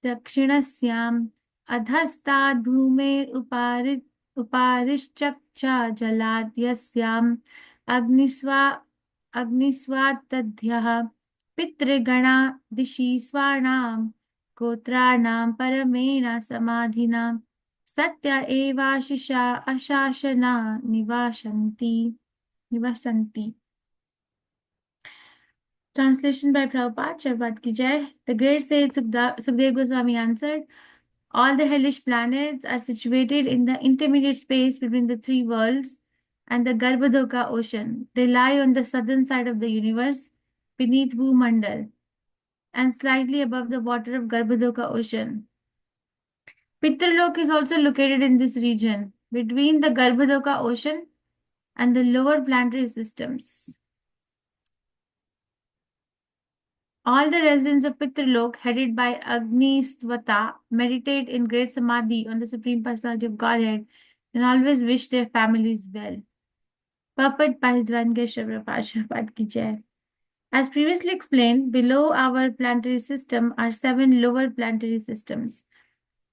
दक्षिणस्याम् अधस्ताद् उपारिश्चक्चा जलाद् यस्याम् अग्निस्वात्तध्यः पितृगणा दिशि स्वानां गोत्राणां परमेण समाधिना सत्य एवाशिषा अशासना निवसन्ति. Translation by Prabhupada, Shabbat ki Jai. The great sage Sukdev Goswami answered, all the hellish planets are situated in the intermediate space between the three worlds and the Garbhodoka ocean. They lie on the southern side of the universe, beneath Bhumandal, and slightly above the water of Garbhodoka ocean. Pitralok is also located in this region, between the Garbhodoka ocean and the lower planetary systems. All the residents of Pitralok, headed by Agnistvata, meditate in great samadhi on the Supreme Personality of Godhead and always wish their families well. Purport by His Divine Grace Srila Prabhupada Ki Jai. As previously explained, below our planetary system are 7 lower planetary systems,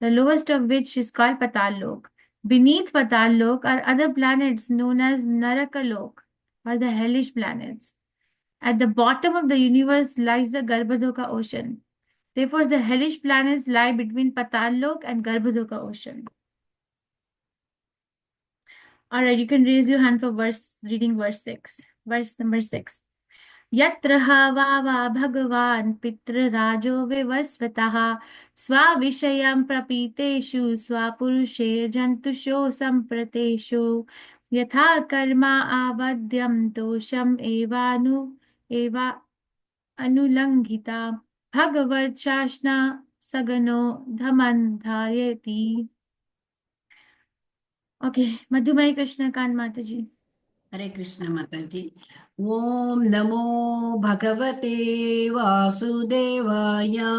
the lowest of which is called Patal-lok. Beneath Patal-lok are other planets known as Narakalok, or the hellish planets. At the bottom of the universe lies the Garbhodoka ocean. Therefore, the hellish planets lie between Patal-lok and Garbhodoka ocean. Alright, you can raise your hand for reading verse 6. Verse number 6. Yatra va Bhagavan Pitra Rajo Vivasvataha Svavishayam Prapiteshu Swapurushe Jantusho Samprateshu Yatha Karma Avadyam Tosham Eva Anulangita Bhagavad Shashna Sagano Dhaman Dharayati. Okay, Madhumai Krishna Kan Mataji. Hare Krishna Mataji. Om Namo Bhagavate Vasudevaya.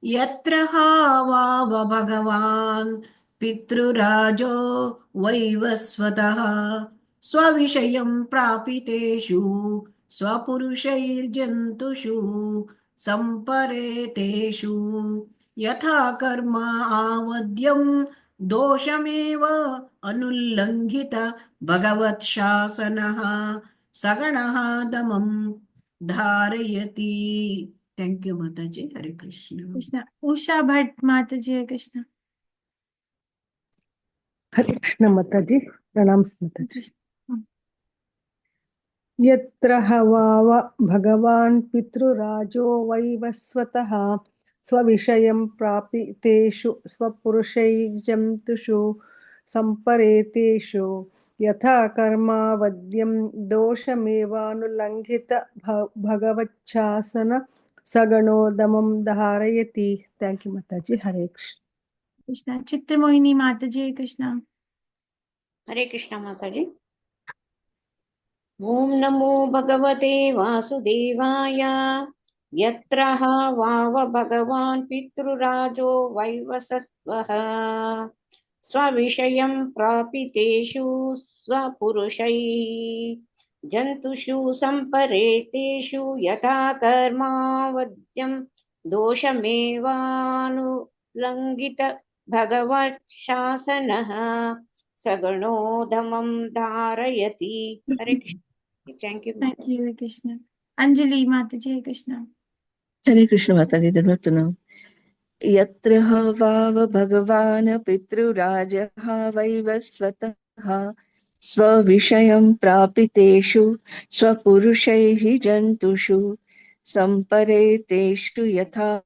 Yatra Hava Bhagavan Pitrurajo Vaivasvataha Svavishayam Prapiteshu Swapurushaiर्जन्तुषु Sampareteshu Yatha Karma Avadyam दोषमेव अनुल्लंघित भगवत् शासनः सगणः दमं धारयति. Thank you, Mataji. Hare Krishna. Krishna. Usha Bhatt Mataji, Hare Krishna. Hare Krishna Mataji. Pranams Mataji. Yatra Havava Bhagavan Pitrurajo Vaivasvataha Svavishayam Prapiteshu Swapurushaijantushu Sampareteshu Yatha Karma Vadyam Doshamevānulanghita Bhagavachasana Sagano Damam Dharayati. Thank you, Mataji. Hare Krishna. Krishna. Chitramohini Mataji, Hare Krishna. Hare Krishna Mataji. Om Namo Bhagavate Vasudevaya. Yatra Vava Bhagavan Pitrurajo Vaivasatvaha Svavishayam Prapiteshu Swapurushai Jantushu Sampareteshu Yatha Karma Vadyam Doshamevanu Langita Bhagavat Shasanaha Sagano Dhamam Dharayati. Hare Krishna. Thank you. Thank you, Hare Krishna. Anjali Mataji, Hare Krishna. Hare Krishna Mataji. Devotional. Yatra Vav Bhagavan Pitruraja Vaivasvataha Svavishayam Prapiteshu Swapurushaihi Jantushu Sampareteshu Yatha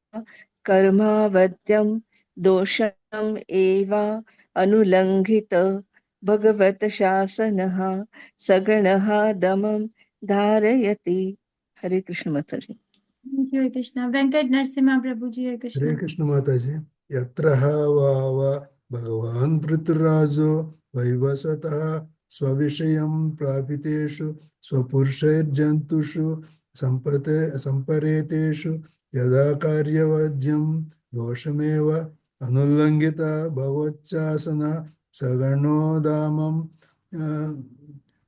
Karma Vadyam Dosham Eva Anulangita Bhagavat Shasanaha Saganaha Damam Dharayati. Hare Krishna Mataji. Thank you, Hare Krishna. Venkat Narasimha Prabhuji, Hare Krishna. Hare Krishna Mataji. Yatraha Vava Bhagavan Pitrurajo Vaivasataha Svavishayam Prapiteshu Swapurushairjantushu Sampareteshu Yada Karyavadyam Doshameva Anullangita Bhavachasana Sagano Damam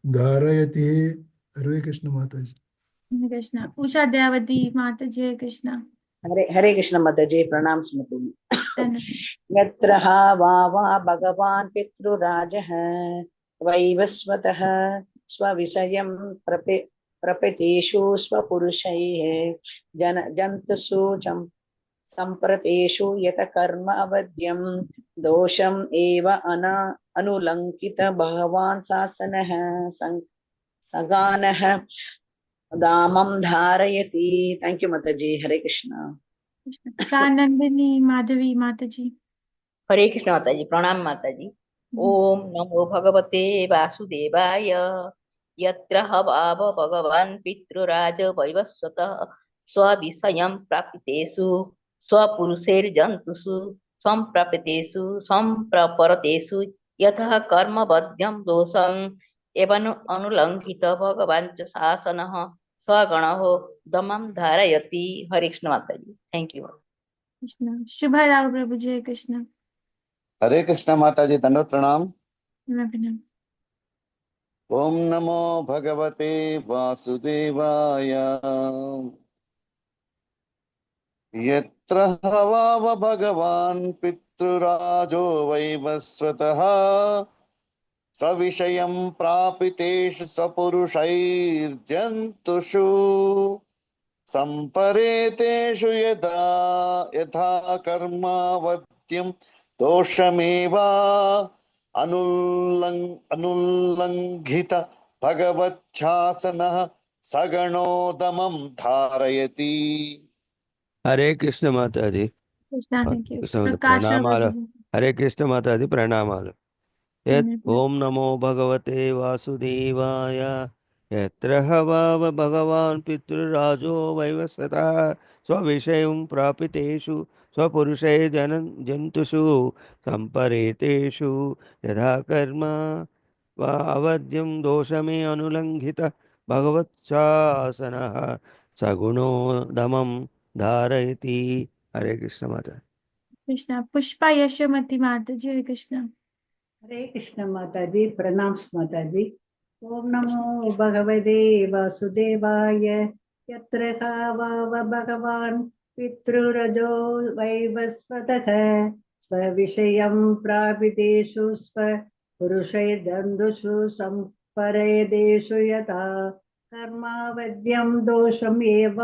Dharayati. Hare Krishna Mataji. Hare Krishna. Usha Devati Mataji, Hare Krishna. हरे कृष्ण माताजी, प्रणाम स्मृति। Then, यत्र हा वा भगवान् पितृराजः वैवस्वतः स्वविषयं प्रपतेषु स्वपुरुषैः जन्तुषु सम्प्रतेषु यत कर्म अवद्यं दोषम् एव अनुलङ्घित भगवान् शासनः सगानः दामं धारयति। थैंक यू माताजी। हरे कृष्ण। Pranandini Madhavi Mataji. हरे कृष्ण माताजी, प्रणाम माताजी। ओम नमो भगवते वासुदेवाय। यत्र हवाव भगवान् पितृराज वैवस्वतः स्वविषयं प्रापितेषु स्वपुरुषैर्जन्तुषु सम्प्राप्तेषु सम्प्रपरतेषु यतः कर्मबध्यं दोषम् एवं अनुलङ्घित भगवान् च शासनः स्वगणः दमं धारयति। हरे कृष्ण माताजी, thank you. Krishna. Shubha Rao Prabhu Jai Krishna. हरे कृष्ण माता जी, दंडवत प्रणाम। Namaste. ओम नमो भगवते वासुदेवाय। यत्र हवाव भगवान् पितृराजो वैवस्वतः स्वविषयं प्रापितेषु सपुरुषैर्जन्तुषु सम्परेतेषु यथा कर्मावत्यं दोषमेवा अनुल्लङ्घित भगवच्छासनः सगणोदमं धारयति। हरे कृष्ण माता जी। Krishna, thank you. कृष्ण माता Prakash Rao प्रणामाल। Prabhu. हरे कृष्ण माता जी, प्रणामाल। Namaste. ओम नमो भगवते वासुदेवाय। यत्र हवाव भगवान् पितृराजो वैवस्वतः स्वविषयं प्रापितेषु स्वपुरुषै जन्तुषु सम्परेतेषु यथा कर्म वा अवध्यं दोषमे अनुलङ्घित भगवत्शासनः सगुणो दमं धारयति। हरे कृष्ण माता। Krishna. Pushpa Yashomati Mataji. Hare Krishna. हरे कृष्ण माताजी, प्रणाम माताजी। ओम नमो भगवते वासुदेवाय। यत्र वाव भगवान् पितृरजो वैवस्वतः स्वविषयं प्रापितेषु स्वपुरुषैर्दन्दुषु सम्परेदेषु यथा कर्मावद्यं दोषम् एव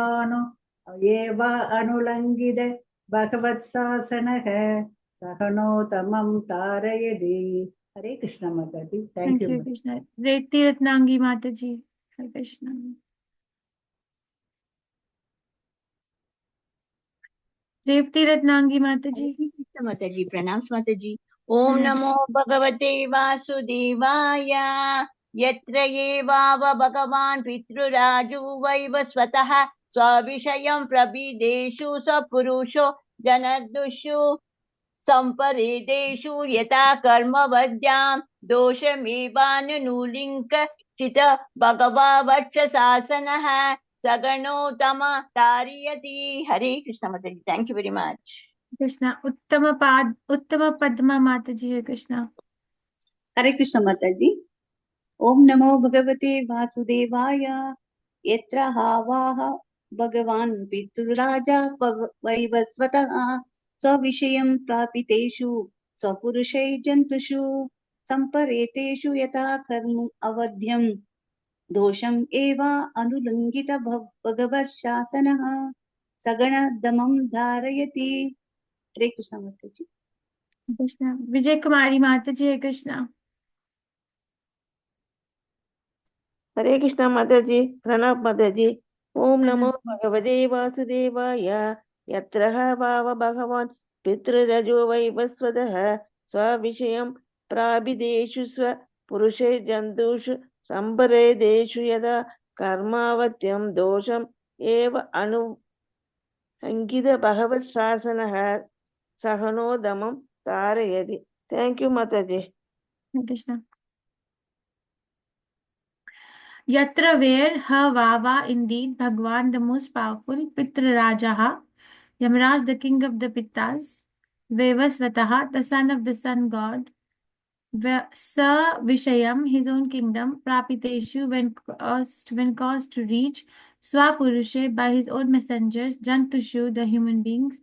अनुलङ्घित भगवत्शासनः सगणोतमं तारयति। हरे कृष्ण माताजी, thank Thank you. you, Krishna. Reti Ratnangi Mataji. Hare Krishna. Revti Ratnangi Mataji. हरे कृष्ण माताजी, प्रणाम माताजी। ओम नमो भगवते वासुदेवाय। यत्र एवाव भगवान् पितृराजो वैवस्वतः स्वविषयं प्रविदेषु सपुरुषो जनदुषु सम्परेदेषु यथा कर्मवद्यां दोषमेवानुलिङ्क चित भगवावच्च शासनः सगणो तम तारयति। हरे कृष्ण माताजी, thank you very much. Krishna. Uttama Padma Mataji. Hare Krishna. हरे कृष्ण माताजी। ओम नमो भगवते वासुदेवाय। यत्र हावाः भगवान् पितृराजा वैवस्वतः स्वविषयं प्रापितेषु स्वपुरुषै जन्तुषु सम्परेतेषु यथा कर्म अवध्यं दोषम् एव अनुलङ्घित भगवत्शासनः सगणदमं धारयति। हरे कृष्ण माताजी। Krishna. Vijay Kumari Mataji. Hare Krishna. हरे कृष्ण माताजी, प्रणाम माताजी। ओम नमो Namaste. भगवते वासुदेवाय। यत्र वाव भगवान् पितृरजो वैवस्वतः स्वविषयं प्राभिदेषु स्वपुरुषे जन्तुषु सम्परेदेषु यदा कर्मावत्यं दोषम् एव अनुलङ्घित भगवत्शासनः सगणोदमं तारयति। थैंक यू माताजी। Hare Krishna. Yatra where ha vava indeed Bhagwan the most powerful Pitra Rajaha Yamaraj the king of the Pittas Vevasvataha the son of the sun god Sa Vishayam his own kingdom Prapiteshu when caused to reach Swapurushe, by his own messengers, Jantushu, the human beings,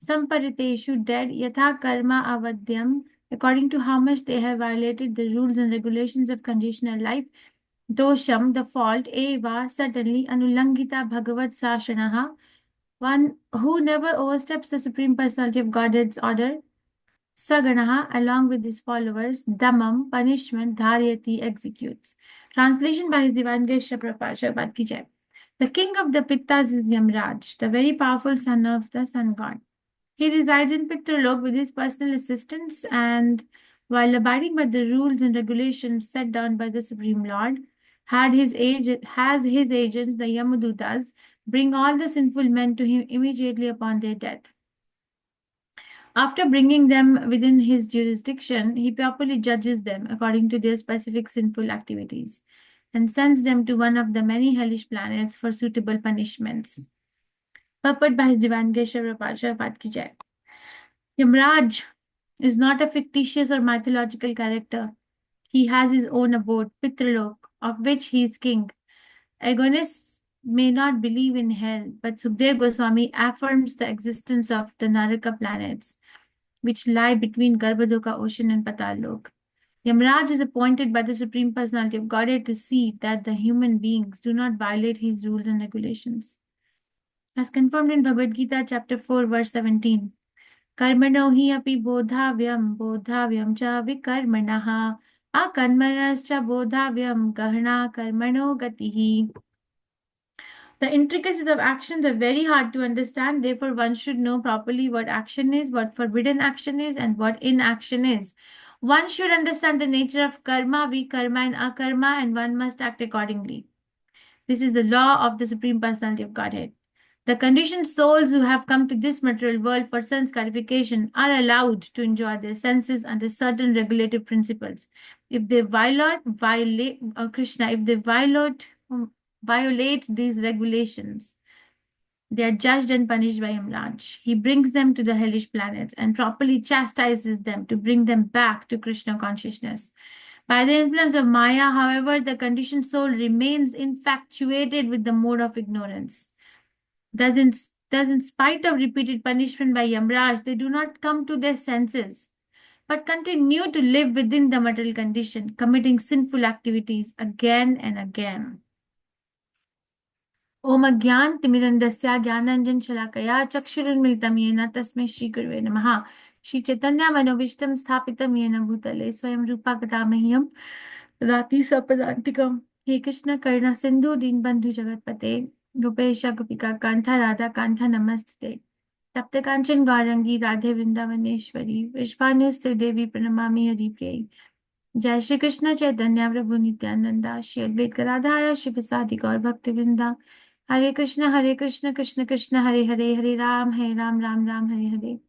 Sampariteshu, dead, Yatha Karma Avadyam, according to how much they have violated the rules and regulations of conditional life, Dosham, the fault, Eva, certainly, Anulangita Bhagavad Sashanaha, one who never oversteps the Supreme Personality of Godhead's order, Saganaha, along with his followers, Damam, punishment, Dharyati, executes. Translation by His Divine Grace Shri Prabhupada Ki Jai. The king of the Pittas is Yamraj, the very powerful son of the sun god. He resides in Pitralok with his personal assistants, and while abiding by the rules and regulations set down by the Supreme Lord, has his agents, the Yamadutas, bring all the sinful men to him immediately upon their death. After bringing them within his jurisdiction, he properly judges them according to their specific sinful activities and sends them to one of the many hellish planets for suitable punishments. Purport by His Divine Grace Shri Prabhupada Ki Jai. Yamraj is not a fictitious or mythological character. He has his own abode, Pitralok, of which he is king. Agonists may not believe in hell, but Sukdev Goswami affirms the existence of the Naraka planets, which lie between Garbhodoka ocean and Patal-lok. Yamraj is appointed by the Supreme Personality of Godhead to see that the human beings do not violate his rules and regulations. As confirmed in Bhagavad Gita, chapter 4, verse 17, Karmano hi api bodhavyam cha vikarmanaha, akarmanascha bodhavyam gahana karmano gatihi. The intricacies of actions are very hard to understand. Therefore, one should know properly what action is, what forbidden action is, and what inaction is. One should understand the nature of karma, vikarma, and akarma, and one must act accordingly. This is the law of the Supreme Personality of Godhead. The conditioned souls who have come to this material world for sense gratification are allowed to enjoy their senses under certain regulative principles. If they violate these regulations, they are judged and punished by Yamraj. He brings them to the hellish planets and properly chastises them to bring them back to Krishna consciousness. By the influence of Maya, however, the conditioned soul remains infatuated with the mode of ignorance. Thus, in spite of repeated punishment by Yamraj, they do not come to their senses, but continue to live within the material condition, committing sinful activities again and again. Om Agyan Timirandasya Gyananjan Shalakaya Chakshurunmilitam Yena Tasmai Shri Gurave Namaha. Shri Chaitanya Manovishtam Sthapitam Yena Bhutale Swayam Rupa Kadamahyam Rati Sapadantikam. He Krishna Karna Sindhu Dinbandhu Jagatpate Gopesha Gopika Kantha Radha Kantha Namaste. Tapta Kanchan Garangi Radhe Vrindavaneshwari Vishvanuste Devi Pranamami Hari Priya. Jai Shri Krishna Chaitanya Prabhu Nityananda Shri Advait Gadadhara Shri Vasadi Gaur Bhakti Vrinda. Hare Krishna Krishna Krishna Hare Hare Hare Ram Ram Ram Hare Hare.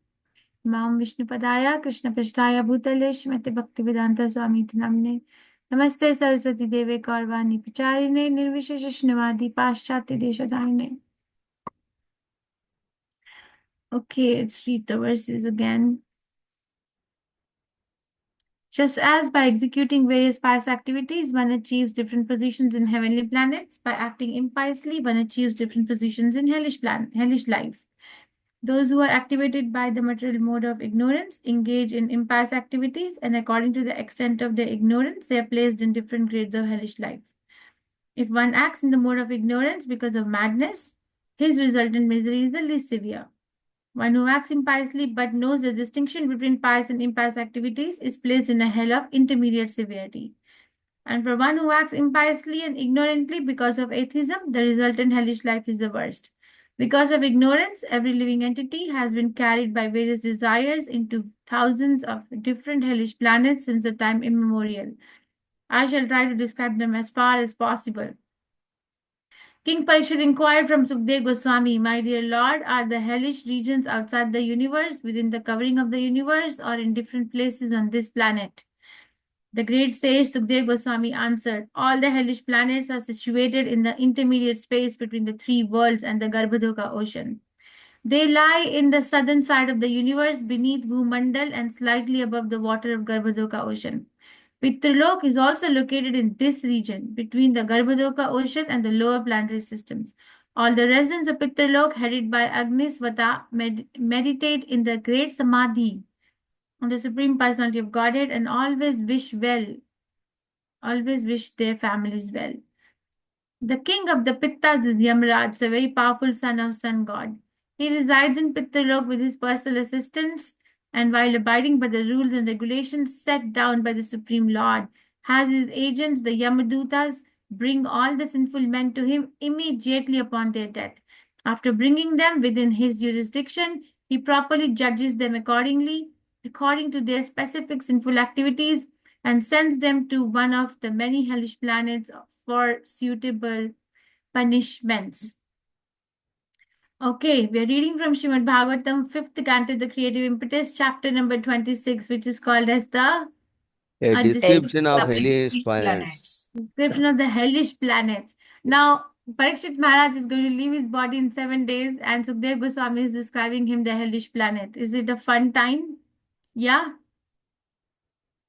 Mam Vishnu Padaya Krishna Prasthaya Bhutale Shrimati Bhakti Vedanta Swami Namne. Namaste Saraswati Deve Kaurvani Pacharine Nirvisheshnavadi Paschati Deshadarine. Okay, let's read the verses again. Just as by executing various pious activities, one achieves different positions in heavenly planets, by acting impiously, one achieves different positions in hellish life. Those who are activated by the material mode of ignorance engage in impious activities, and according to the extent of their ignorance, they are placed in different grades of hellish life. If one acts in the mode of ignorance because of madness, his resultant misery is the least severe. One who acts impiously but knows the distinction between pious and impious activities is placed in a hell of intermediate severity. And for one who acts impiously and ignorantly because of atheism, the resultant hellish life is the worst. Because of ignorance, every living entity has been carried by various desires into thousands of different hellish planets since the time immemorial. I shall try to describe them as far as possible. King Parikshit inquired from Sukdev Goswami, "My dear Lord, are the hellish regions outside the universe, within the covering of the universe, or in different places on this planet?" The great sage Sukdev Goswami answered, "All the hellish planets are situated in the intermediate space between the three worlds and the Garbhodoka ocean. They lie in the southern side of the universe, beneath Bhumandal and slightly above the water of Garbhodoka ocean. Pitralok is also located in this region between the Garbhodoka Ocean and the lower planetary systems. All the residents of Pitralok, headed by Agnisvata, meditate in the great Samadhi on the Supreme Personality of Godhead and always wish their families well. The king of the Pittas is Yamraj, a very powerful son of sun god. He resides in Pitralok with his personal assistants, and while abiding by the rules and regulations set down by the Supreme Lord, has his agents, the Yamadutas, bring all the sinful men to him immediately upon their death. After bringing them within his jurisdiction, he properly judges them according to their specific sinful activities, and sends them to one of the many hellish planets for suitable punishments. Okay, we are reading from Srimad Bhagavatam, 5th canto, the creative impetus, chapter number 26, which is called as the A description of hellish planets. description of the hellish planets. Now, Parikshit Maharaj is going to leave his body in 7 days, and Sukdev Goswami is describing him the hellish planet. Is it a fun time? Yeah.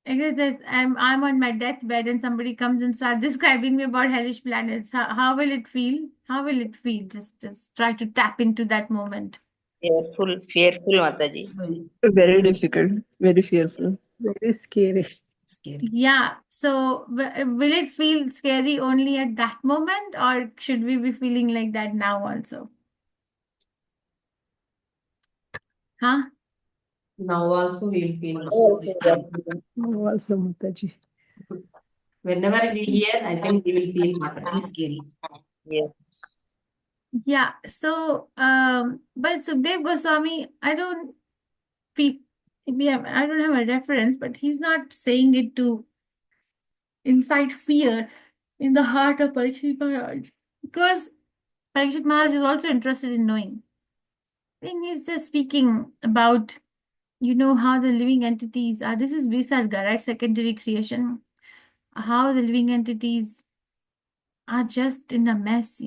Because I'm on my deathbed and somebody comes and starts describing me about hellish planets. How will it feel? How will it feel? Just try to tap into that moment. Fearful, Mataji. Very difficult, very fearful, very scary. Yeah. So will it feel scary only at that moment, or should we be feeling like that now also? Huh? Now also we will feel Also, Mataji. whenever we hear, I think we will feel very scary. Yes. Yeah. So, but Sukdev Goswami, I don't feel, I don't have a reference, but he's not saying it to incite fear in the heart of Parikshit Maharaj, because Parikshit Maharaj is also interested in knowing. I think he's just speaking about, how the living entities are. This is Visarga, right? Secondary creation. How the living entities are just in a mess,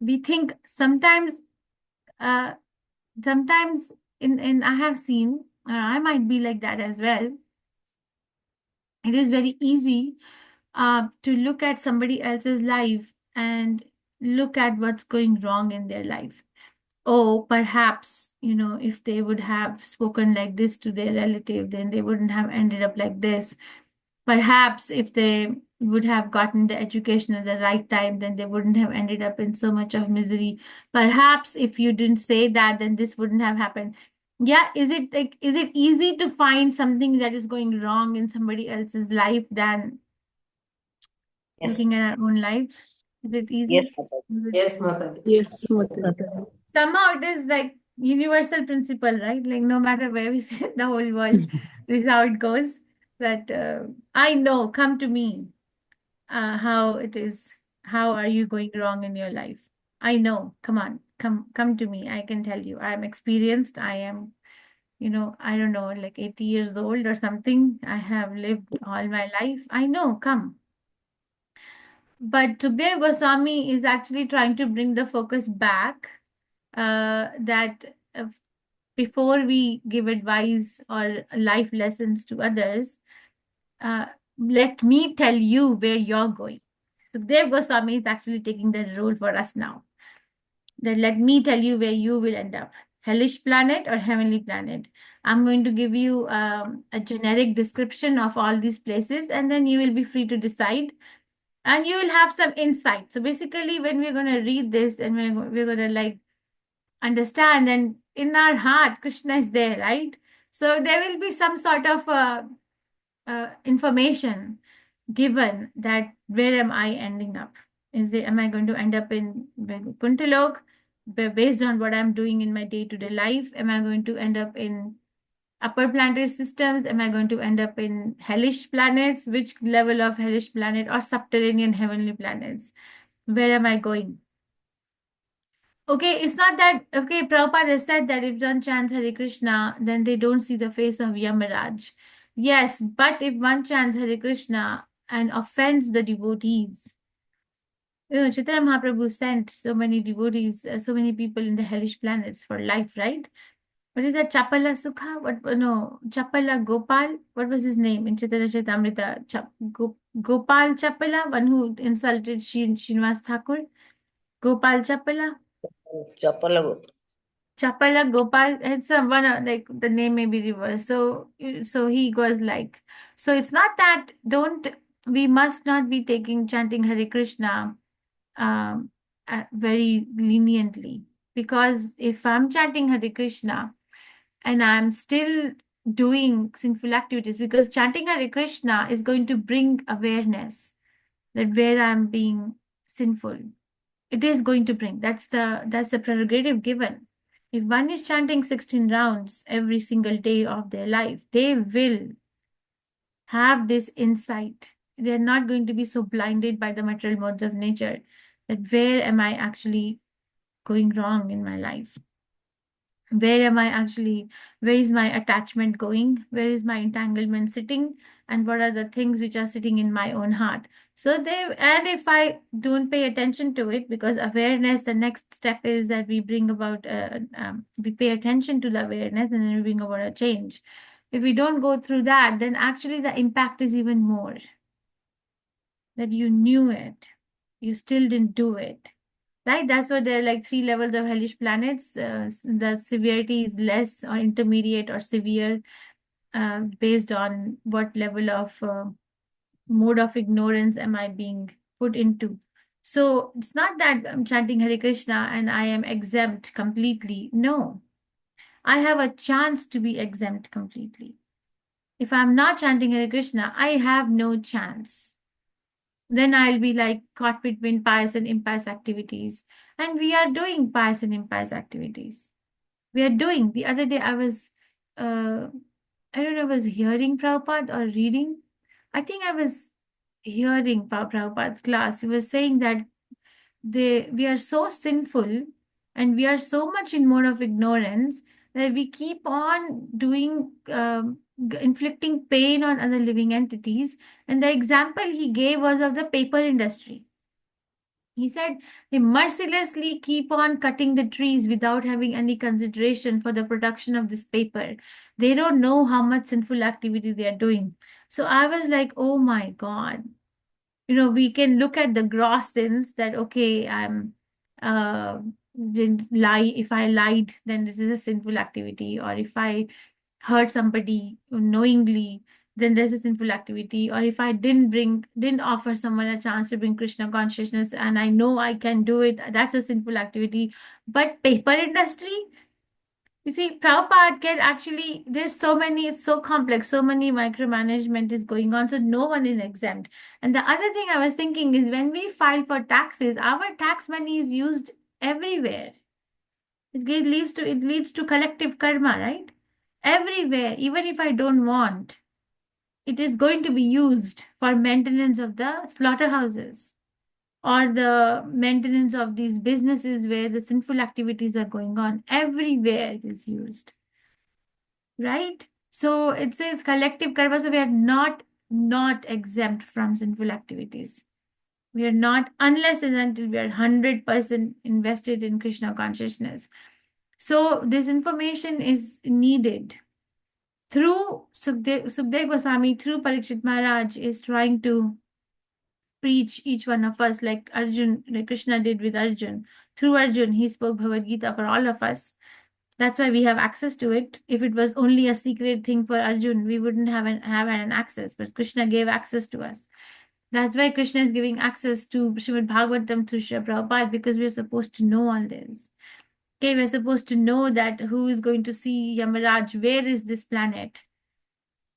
We think sometimes, in I have seen, I might be like that as well. It is very easy to look at somebody else's life and look at what's going wrong in their life. Oh, perhaps, if they would have spoken like this to their relative, then they wouldn't have ended up like this. Perhaps if they would have gotten the education at the right time, then they wouldn't have ended up in so much of misery. Perhaps if you didn't say that, then this wouldn't have happened. Yeah, is it easy to find something that is going wrong in somebody else's life than looking at our own life? Is it easy? Yes, Mataji. Yes, Mataji. Yes, Mataji. Somehow it is like universal principle, right? Like no matter where we sit in the whole world, this is how it goes. That I know, come to me. How it is. How are you going wrong in your life? I know. Come on, come to me. I can tell you. I am experienced. I am, I don't know, like 80 years old or something. I have lived all my life. I know. Come. But Sukdev Goswami is actually trying to bring the focus back. That before we give advice or life lessons to others, let me tell you where you're going. So Dev Goswami is actually taking that role for us now. That let me tell you where you will end up. Hellish planet or heavenly planet. I'm going to give you a generic description of all these places, and then you will be free to decide. And you will have some insight. So basically, when we're going to read this and we're going to like understand, and in our heart Krishna is there, right? So there will be some sort of information given that where am I ending up? Am I going to end up in Kuntalok based on what I'm doing in my day-to-day life? Am I going to end up in upper planetary systems? Am I going to end up in hellish planets? Which level of hellish planet or subterranean heavenly planets? Where am I going? Okay, it's not that, okay, Prabhupada has said that if one chants Hare Krishna, then they don't see the face of Yamaraj. Yes, but if one chants Hare Krishna and offends the devotees, Chaitanya Mahaprabhu sent so many devotees, so many people in the hellish planets for life, right? What is that? Chapala Sukha? What? No, Chapala Gopal. What was his name in Chaitanya Charitamrita? Gopal Chapala, one who insulted Srinivas Thakur. Gopal Chapala. Chapala Gopal. It's a one like the name may be reversed. So he goes like. So it's not that we must not be chanting Hare Krishna very leniently, because if I'm chanting Hare Krishna and I'm still doing sinful activities, because chanting Hare Krishna is going to bring awareness that where I'm being sinful. It is going to bring. That's the prerogative given. If one is chanting 16 rounds every single day of their life, they will have this insight. They're not going to be so blinded by the material modes of nature that where am I actually going wrong in my life? Where is my attachment going? Where is my entanglement sitting? And what are the things which are sitting in my own heart? And if I don't pay attention to it, because awareness, the next step is that we bring about, we pay attention to the awareness and then we bring about a change. If we don't go through that, then actually the impact is even more. That you knew it, you still didn't do it. Right, that's why there are like 3 levels of hellish planets. The severity is less or intermediate or severe based on what level of mode of ignorance am I being put into. So it's not that I'm chanting Hare Krishna and I am exempt completely. No, I have a chance to be exempt completely. If I'm not chanting Hare Krishna, I have no chance. Then I'll be like caught between pious and impious activities. And we are doing pious and impious activities. We are doing. The other day I was, I don't know, I was hearing Prabhupada or reading. I think I was hearing Prabhupada's class. He was saying that we are so sinful and we are so much in mode of ignorance that we keep on doing inflicting pain on other living entities. And the example he gave was of the paper industry. He said they mercilessly keep on cutting the trees without having any consideration for the production of this paper. They don't know how much sinful activity they are doing. So I was like, oh my God. We can look at the gross sins that, okay, didn't lie. If I lied, then this is a sinful activity. Or if I hurt somebody knowingly, then there's a sinful activity. Or if I didn't offer someone a chance to bring Krishna consciousness and I know I can do it, that's a sinful activity. But paper industry, you see, Prabhupada can actually, there's so many, it's so complex, so many micromanagement is going on, so no one is exempt. And the other thing I was thinking is when we file for taxes, our tax money is used everywhere. It leads to collective karma, right? Everywhere, even if I don't want, it is going to be used for maintenance of the slaughterhouses or the maintenance of these businesses where the sinful activities are going on. Everywhere it is used. Right? So it says collective karma. So we are not exempt from sinful activities. We are not, unless and until we are 100% invested in Krishna consciousness. So this information is needed. Through Sukdev Goswami, through Parikshit Maharaj, is trying to preach each one of us, like Krishna did with Arjun. Through Arjun, he spoke Bhagavadgita for all of us. That's why we have access to it. If it was only a secret thing for Arjun, we wouldn't have an access. But Krishna gave access to us. That's why Krishna is giving access to Srimad Bhagavatam through Srila Prabhupada, because we're supposed to know all this. Okay, we're supposed to know that who is going to see Yamaraj, where is this planet,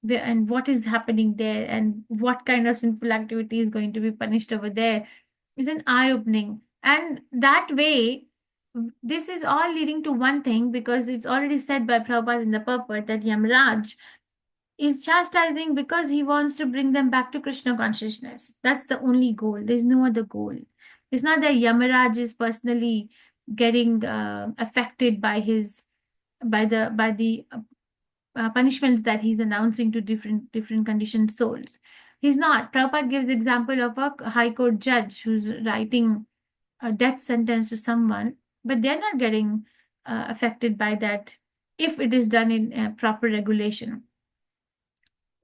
and what is happening there, and what kind of sinful activity is going to be punished over there, is an eye-opening. And that way, this is all leading to one thing, because it's already said by Prabhupada in the purport that Yamaraj is chastising because he wants to bring them back to Krishna consciousness. That's the only goal. There's no other goal. It's not that Yamaraj is personally getting affected by the punishments that he's announcing to different conditioned souls. He's not. Prabhupada gives example of a high court judge who's writing a death sentence to someone, but they're not getting affected by that if it is done in proper regulation.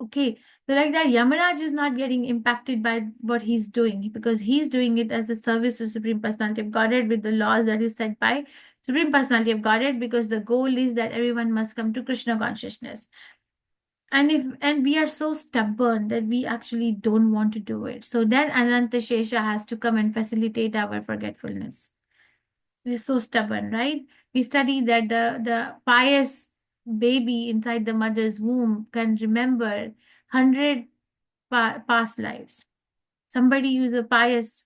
Okay, so like that, Yamaraj is not getting impacted by what he's doing because he's doing it as a service to Supreme Personality of Godhead with the laws that is set by Supreme Personality of Godhead, because the goal is that everyone must come to Krishna consciousness. And we are so stubborn that we actually don't want to do it. So then Ananta Shesha has to come and facilitate our forgetfulness. We're so stubborn, right? We study that the pious baby inside the mother's womb can remember 100 past lives. Somebody who's a pious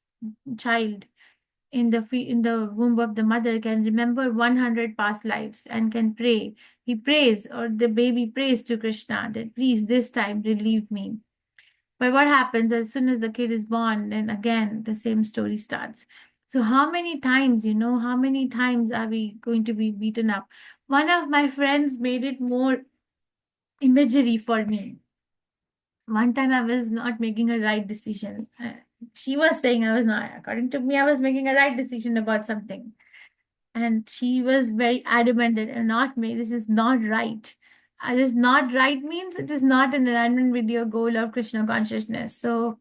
child in the womb of the mother can remember 100 past lives and can pray. He prays, or the baby prays to Krishna that please this time relieve me. But what happens as soon as the kid is born, then again the same story starts. So how many times, how many times are we going to be beaten up? One of my friends made it more imagery for me. One time I was not making a right decision. She was saying I was not, according to me, I was making a right decision about something. And she was very adamant that not me, this is not right. This not right means it is not in alignment with your goal of Krishna consciousness. So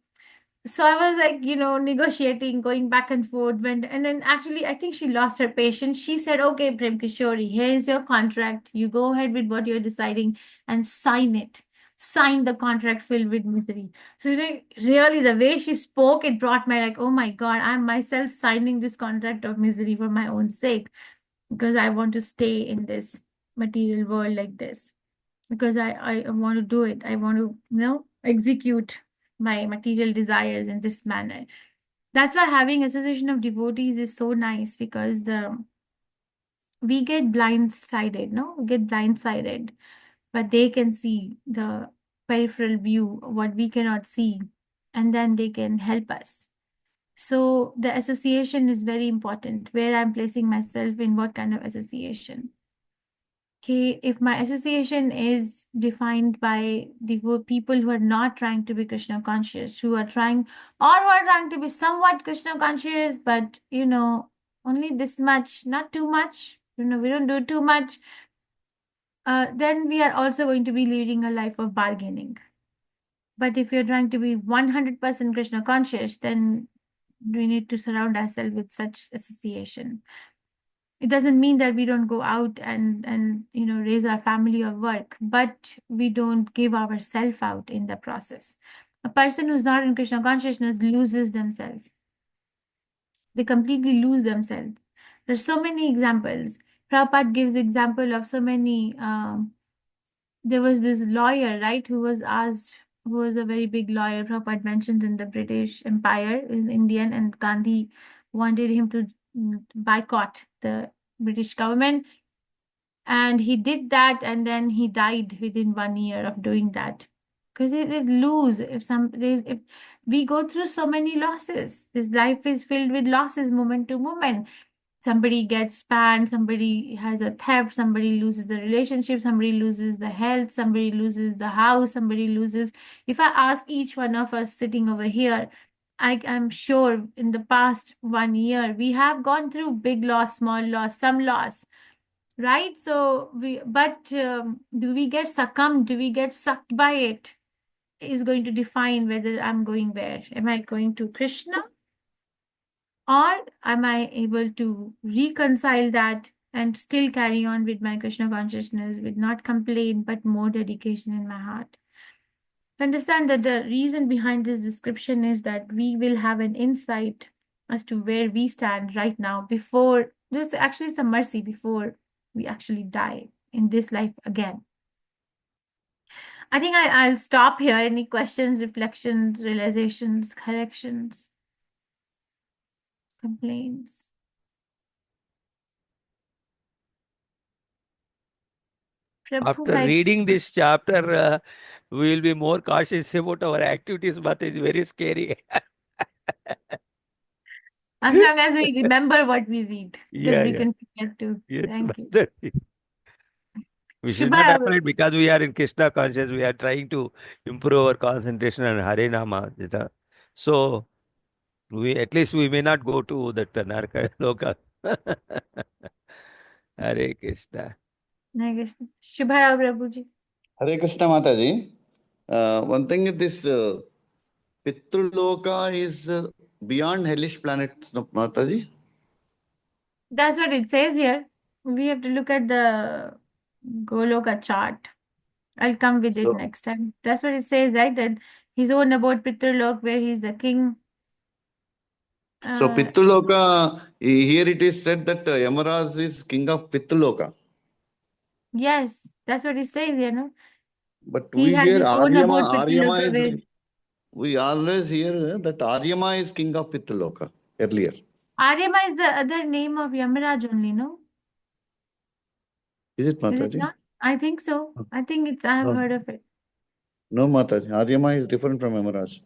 I was like, negotiating, going back and forth. And then actually, I think she lost her patience. She said, okay, Prem Kishori, here is your contract. You go ahead with what you're deciding and sign it. Sign the contract filled with misery. So really, the way she spoke, it brought my like, oh my God, I'm myself signing this contract of misery for my own sake because I want to stay in this material world like this. Because I want to do it. I want to, execute my material desires in this manner. That's why having association of devotees is so nice, because we get blindsided, no? We get blindsided, but they can see the peripheral view, what we cannot see, and then they can help us. So the association is very important, where I'm placing myself in what kind of association. Okay, if my association is defined by people who are not trying to be Krishna conscious, who are trying to be somewhat Krishna conscious, but only this much, not too much, we don't do too much, then we are also going to be leading a life of bargaining. But if you're trying to be 100% Krishna conscious, then we need to surround ourselves with such association. It doesn't mean that we don't go out and raise our family or work, but we don't give ourselves out in the process. A person who's not in Krishna consciousness loses themselves. They completely lose themselves. There's so many examples. Prabhupada gives example of so many. There was this lawyer, right, who was a very big lawyer. Prabhupada mentions in the British Empire, is Indian, and Gandhi wanted him to boycott the British government. And he did that, and then he died within 1 year of doing that. Because they lose if we go through so many losses. This life is filled with losses, moment to moment. Somebody gets banned, somebody has a theft, somebody loses the relationship, somebody loses the health, somebody loses the house, somebody loses. If I ask each one of us sitting over here, I'm sure in the past 1 year, we have gone through big loss, small loss, some loss, right? So do we get succumbed? Do we get sucked by it? Is going to define whether I'm going where. Am I going to Krishna? Or am I able to reconcile that and still carry on with my Krishna consciousness, with not complaint, but more dedication in my heart? Understand that the reason behind this description is that we will have an insight as to where we stand right now before, there's actually some mercy before we actually die in this life again. I think I'll stop here. Any questions, reflections, realizations, corrections, complaints? After reading this chapter, we will be more cautious about our activities, but it's very scary. As long as we remember what we read, because Yeah, we yeah. can forget to. Yes, Thank you. Mataji. We should not afraid because we are in Krishna conscious. We are trying to improve our concentration on Hare Nama. So at least we may not go to that Naraka Loka. Hare Krishna. Hare Krishna. Shubha Prabhuji. Hare Krishna Mataji. One thing is this Pitruloka is beyond hellish planets, no, Mataji? That's what it says here. We have to look at the Goloka chart. I'll come with it So, next time. That's what it says, right? That he's own about Pitralok, where he's the king. so Pitruloka, here it is said that Yamaraj is king of Pitruloka. Yes, that's what it says, you know. But He we has hear his own about Aryama Pitraloka, where is, we always hear that Aryama is king of Pitruloka earlier. Aryama is the other name of Yamaraj only, no? Is it Is it Mataji? not? I think so. I think it's, I have No, heard of it. no Mataji. Aryama is different from Yamaraj.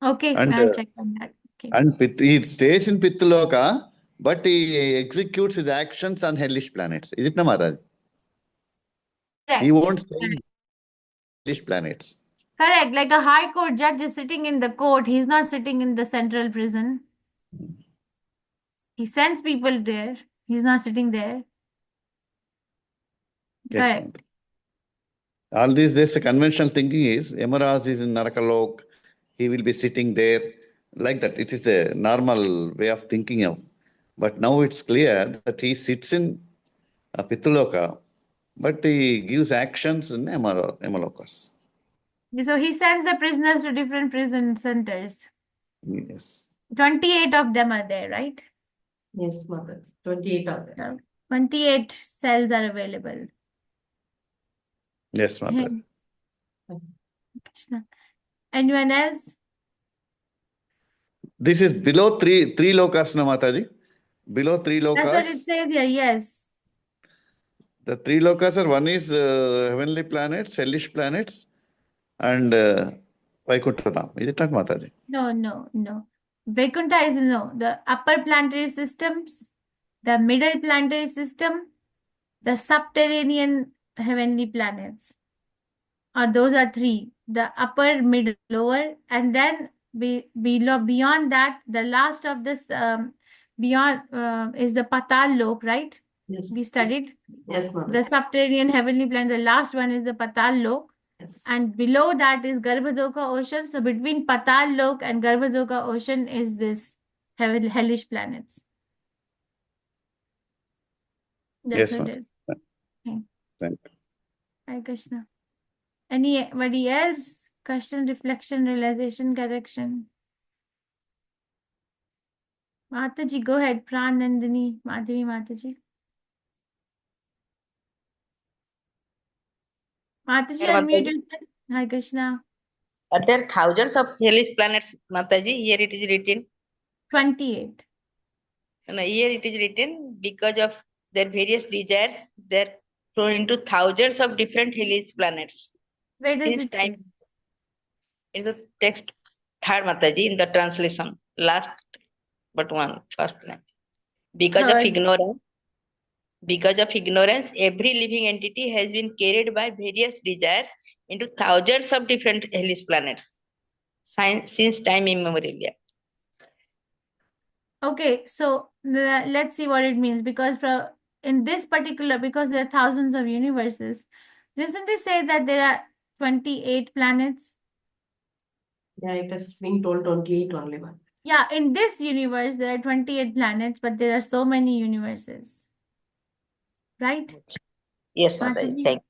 Okay, And I'll check on that. Okay. he stays in Pitruloka, but he executes his actions on hellish planets. Is it no, Mataji? He Correct. won't stay in hellish planets. Correct. Like a high court judge is sitting in the court. He's not sitting in the central prison. He sends people there. He's not sitting there. Yes, Correct. Mataji. All these days, the conventional thinking is Yamaraj is in Narakalok. He will be sitting there like that. It is a normal way of thinking of. But now it's clear that he sits in Pitruloka, but he gives actions in Yamalokas. So he sends the prisoners to different prison centers. Yes. 28 of them are there, right? Yes, Mother. 28 are there. So 28 cells are available. Yes, Mata. Krishna. Anyone else? This is below three lokas, na Mataji? Below three That's what it lokas. says here, yes. The three lokas are, one is heavenly planets, hellish planets, and Vaikuntha. Is it not, Mataji? No. Vaikuntha is no. The upper planetary systems, the middle planetary system, the subterranean heavenly planets. Or those are three. The upper, middle, lower, and then below, beyond that, the last of this beyond is the Patal Lok, right? Yes. We studied. Yes, Mother. The subterranean heavenly planet. The last one is the Patal Lok. Yes. And below that is Garbhadoka Ocean. So between Patal Lok and Garbhadoka Ocean is this hellish planets. That's Yes, what Mata. it is. Okay. Thank you. Hare Krishna. Anybody else? Question, reflection, realization, correction. Mataji, go ahead. Pran Nandini, Madhavi Mataji. Mataji, Here, unmute Mataji. yourself. Hare Krishna. Are there thousands of hellish planets, Mataji? Here it is written. 28. No, here it is written because of their various desires, they're thrown into thousands of different hellish planets. Where does Since it time, say? in the text, third Mataji, in the translation, last but one, first line. Because of ignorance, every living entity has been carried by various desires into thousands of different hellish planets since time immemorial. Okay, so let's see what it means. Because in this particular, because there are thousands of universes, doesn't it say that there are 28 planets? Yeah, it has been told 28 only one. Yeah, in this universe, there are 28 planets, but there are so many universes. Right? Yes, Mataji. Mataji? Thank you.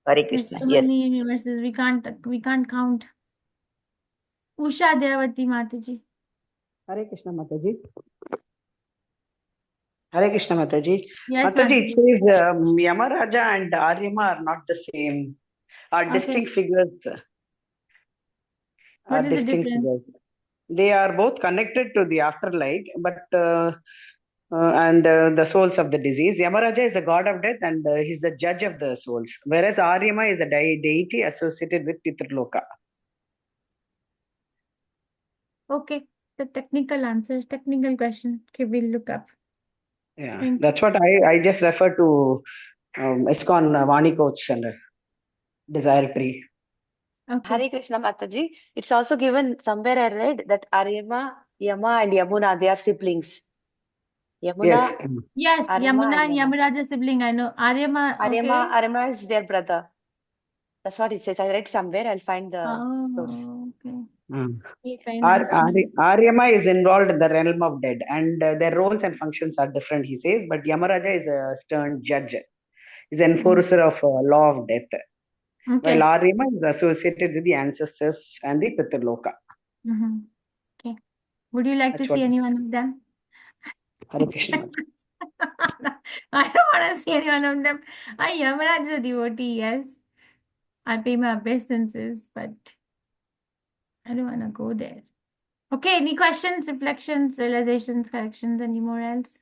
Hare There's Krishna. so Yes. many universes. We can't count. Usha Devati Mataji. Hare Krishna Mataji. Hare Krishna Mataji. Yes, Mataji, it Mataji. says Yamaraja and Aryama are not the same. Are Okay. distinct figures. What is the Distinct difference? figures. They are both connected to the afterlife, but and the souls of the disease. Yamaraja is the god of death and he's the judge of the souls, whereas Aryama is a deity associated with Pitraloka. Okay. The technical answer, technical question. Okay, we'll look up. Yeah, Thank that's what I just refer to ISKCON Vani quotes and desire tree. Okay. Hare Krishna Mataji. It's also given somewhere I read that Aryama, Yama, and Yamuna, they are siblings. Yes. Yamuna, Yes, Arima Yamuna and and Yamaraja's sibling, I know. Aryama, okay. Arima is their brother. That's what it says. I read somewhere. I'll find the source. Oh, okay. Mm. Okay, very nice to know. Aryama is involved in the realm of dead, and their roles and functions are different, he says. But Yamaraja is a stern judge, is enforcer of law of death, Okay. while Aryama is associated with the ancestors and the Pitraloka. Mm-hmm. Okay. Would you like That's to see what any one of them? Hare Krishna. I don't want to see any one of them. I am a devotee, yes. I pay my obeisances, but I don't want to go there. Okay, any questions, reflections, realizations, corrections, any more else?